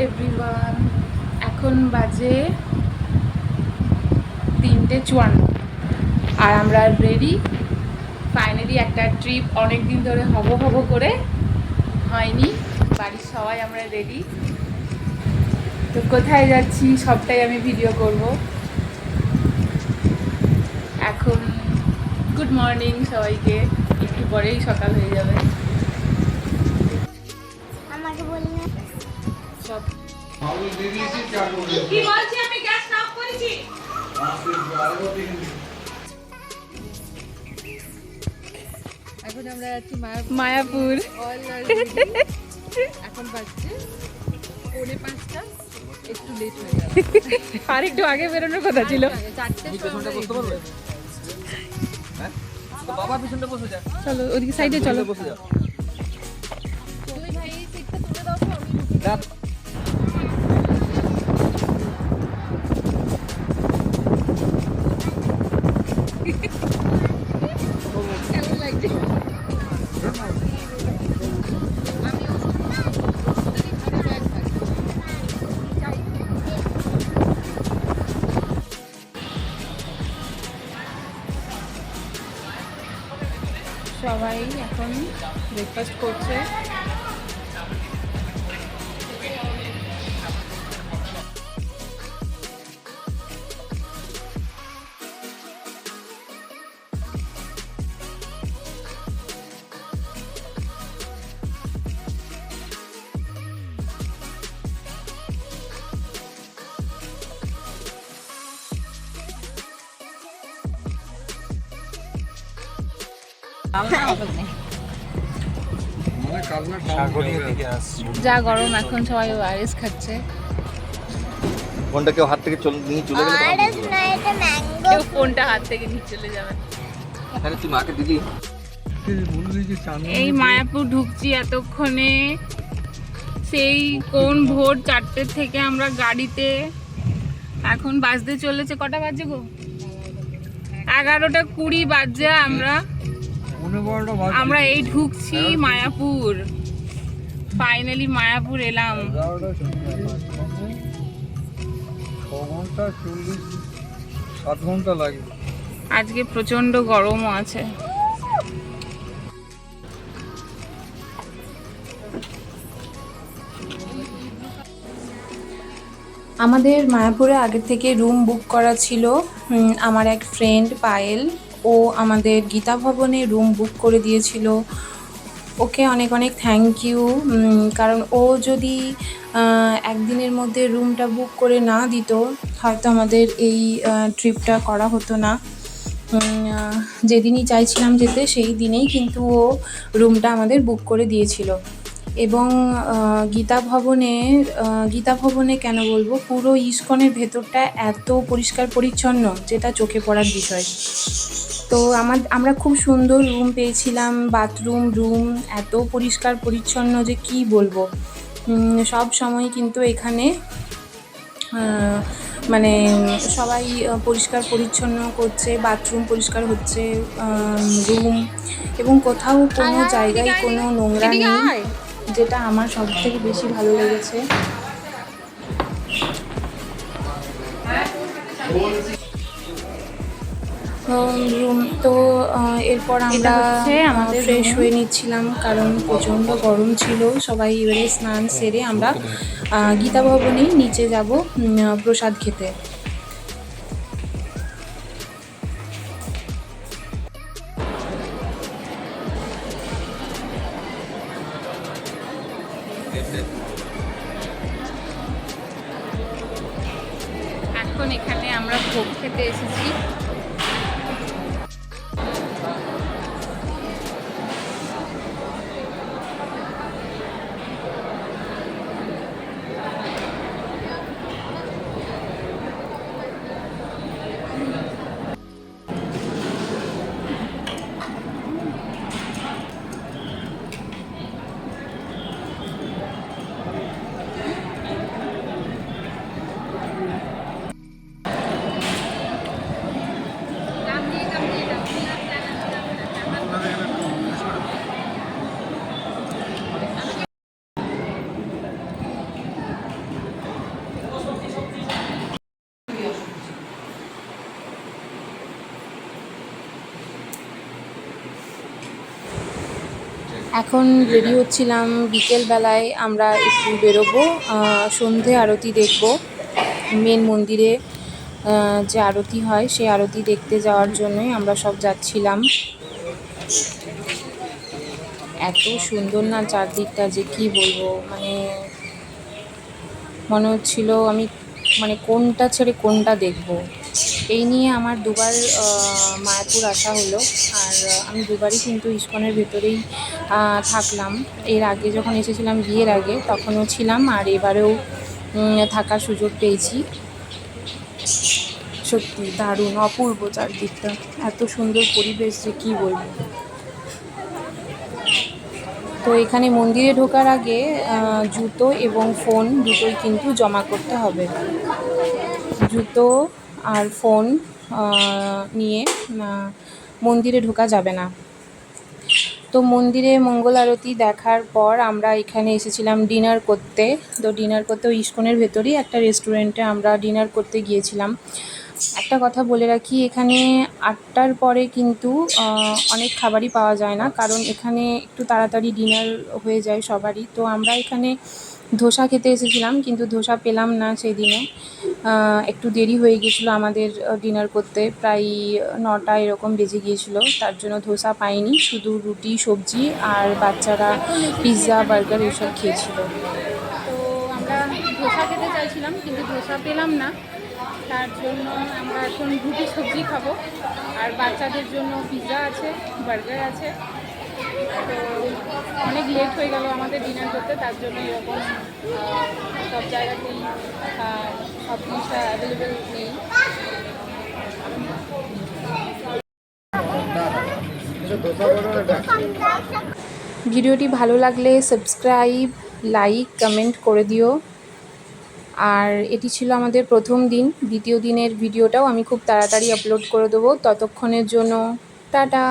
Everyone, এখন বাজে 3:54 আর আমরা রেডি। ফাইনালি একটা ট্রিপ অনেক দিন ধরে হব করে হয়নি। বাড়ির সবাই আমরা রেডি। তো কোথায় যাচ্ছি সবটাই আমি ভিডিও করব। এখন গুড মর্নিং সবাইকে, একটু পরেই সকাল হয়ে যাবে। আমাকে বললে সব কি বলছি, আমি গ্যাস অফ করেছি। এখন আমরা যাচ্ছি মায়াপুর। এখন বাজছে 4:45, একটু লেট হয়ে গেল। আর একটু আগে বেরোনোর কথা ছিল। 4টের সময় বসতে পারবে? হ্যাঁ, তো বাবা পিছনটা বসে যা। চলো ওদিকে সাইডে চলো। বসে যা। দুই ভাই এই সিটটা তুলে দাও তো, আমি ঢুকে যা। কেমন লাগছে? সবাই এখন ব্রেকফাস্ট করছে। যা গরম, এখন সবাই ওআরএস খাচ্ছে। ফোনটা কেউ হাত থেকে নিয়ে চলে গেলে তখন আরস না, এটা ম্যাঙ্গো। কেউ ফোনটা হাত থেকে নিয়ে চলে যাবে। তাহলে তুই মাকে দিলি। এই মায়াপুর ঢুকছি এতক্ষণে, সেই কোন ভোর 4টে থেকে আমরা গাড়িতে। এখন বাজতে চলেছে, কটা বাজে গো? 11:20 বাজে। আমরা এই ঢুকছি মায়াপুর। ফাইনালি মায়াপুর এলাম। 7 ঘন্টা লাগে। আজকে প্রচন্ড গরমও আছে। আমাদের মায়াপুরে আগে থেকে রুম বুক করা ছিল। আমার এক ফ্রেন্ড পায়েল, ও আমাদের গীতা ভবনে রুম বুক করে দিয়েছিল। ওকে অনেক অনেক থ্যাংক ইউ। কারণ ও যদি একদিনের মধ্যে রুমটা বুক করে না দিত, হয়তো আমাদের এই ট্রিপটা করা হতো না। যেদিনই চাইছিলাম যেতে সেই দিনেই কিন্তু ও রুমটা আমাদের বুক করে দিয়েছিল। এবং গীতা ভবনে কেন বলবো, পুরো ইস্কনের ভেতরটা এত পরিষ্কার পরিচ্ছন্ন, যেটা চোখে পড়ার বিষয়। তো আমরা খুব সুন্দর রুম পেয়েছিলাম। বাথরুম, রুম এত পরিষ্কার পরিচ্ছন্ন যে কি বলবো। সব সময় কিন্তু এখানে মানে সবাই পরিষ্কার পরিচ্ছন্ন করছে, বাথরুম পরিষ্কার হচ্ছে, রুম, এবং কোথাও কোনো জায়গায় কোনো নোংরা নেই, যেটা আমার সব থেকে বেশি ভালো লেগেছে। তো এরপর আমরা ফ্রেশ হয়ে নিচ্ছিলাম, কারণ প্রচণ্ড গরম ছিল। সবাই এবারে স্নান সেরে আমরা গীতা ভবনেই নিচে যাব প্রসাদ খেতে। এখন এখানে আমরা ভোগ খেতে এসেছি। এখন রেডি হচ্ছিলাম, বিকেলবেলায় আমরা একটু বেরোবো, সন্ধে আরতি দেখব। মেন মন্দিরে যে আরতি হয় সেই আরতি দেখতে যাওয়ার জন্যই আমরা সব যাচ্ছিলাম। এত সুন্দর না চারদিকটা, যে কি বলবো, মানে মনে হচ্ছিল আমি মানে কোনটা ছেড়ে কোনটা দেখব। এই নিয়ে আমার দুবার মায়াপুর আসা হলো। আর আমি দুবারই কিন্তু ইস্কনের ভেতরেই থাকলাম। এর আগে যখন এসেছিলাম বিয়ের আগে তখনও ছিলাম, আর এবারেও থাকার সুযোগ পেয়েছি। সত্যি দারুণ, অপূর্ব চারদিকটা, এত সুন্দর পরিবেশ যে কী বলবো। তো এখানে মন্দিরে ঢোকার আগে জুতো এবং ফোন দুটোই কিন্তু জমা করতে হবে। জুতো আর ফোন নিয়ে মন্দিরে ঢোকা যাবে না। তো মন্দিরে মঙ্গল আরতি দেখার পর আমরা এখানে এসেছিলাম ডিনার করতে। তো ডিনার করতে ওই ইস্কনের ভেতরেই একটা রেস্টুরেন্টে আমরা ডিনার করতে গিয়েছিলাম। একটা কথা বলে রাখি, এখানে 8টার পরে কিন্তু অনেক খাবারই পাওয়া যায় না, কারণ এখানে একটু তাড়াতাড়ি ডিনার হয়ে যায় সবারই। তো আমরা এখানে ধোসা খেতে এসেছিলাম, কিন্তু ধোসা পেলাম না সেই দিনে। একটু দেরি হয়ে গিয়েছিলো আমাদের ডিনার করতে, প্রায় 9টা এরকম বেজে গিয়েছিলো। তার জন্য ধোসা পাইনি, শুধু রুটি, সবজি, আর বাচ্চারা পিৎজা, বার্গার এসব খেয়েছিল। তো আমরা ধোসা খেতে চাইছিলাম, কিন্তু ধোসা পেলাম না। তার জন্য আমরা এখন রুটি সবজি খাবো, আর বাচ্চাদের জন্য পিৎজা আছে, বার্গার আছে। তো অনেক লেট হয়ে গেল আমাদের ডিনার করতে, তার জন্য এরকম সব জায়গাতেই সব জিনিসটা অ্যাভেলেবেল নেই। ভিডিওটি ভালো লাগলে সাবস্ক্রাইব, লাইক, কমেন্ট করে দিও। আর এটি ছিল আমাদের প্রথম দিন। দ্বিতীয় দিনের ভিডিওটাও আমি খুব তাড়াতাড়ি আপলোড করে দেবো। ততক্ষণের জন্য টাটা।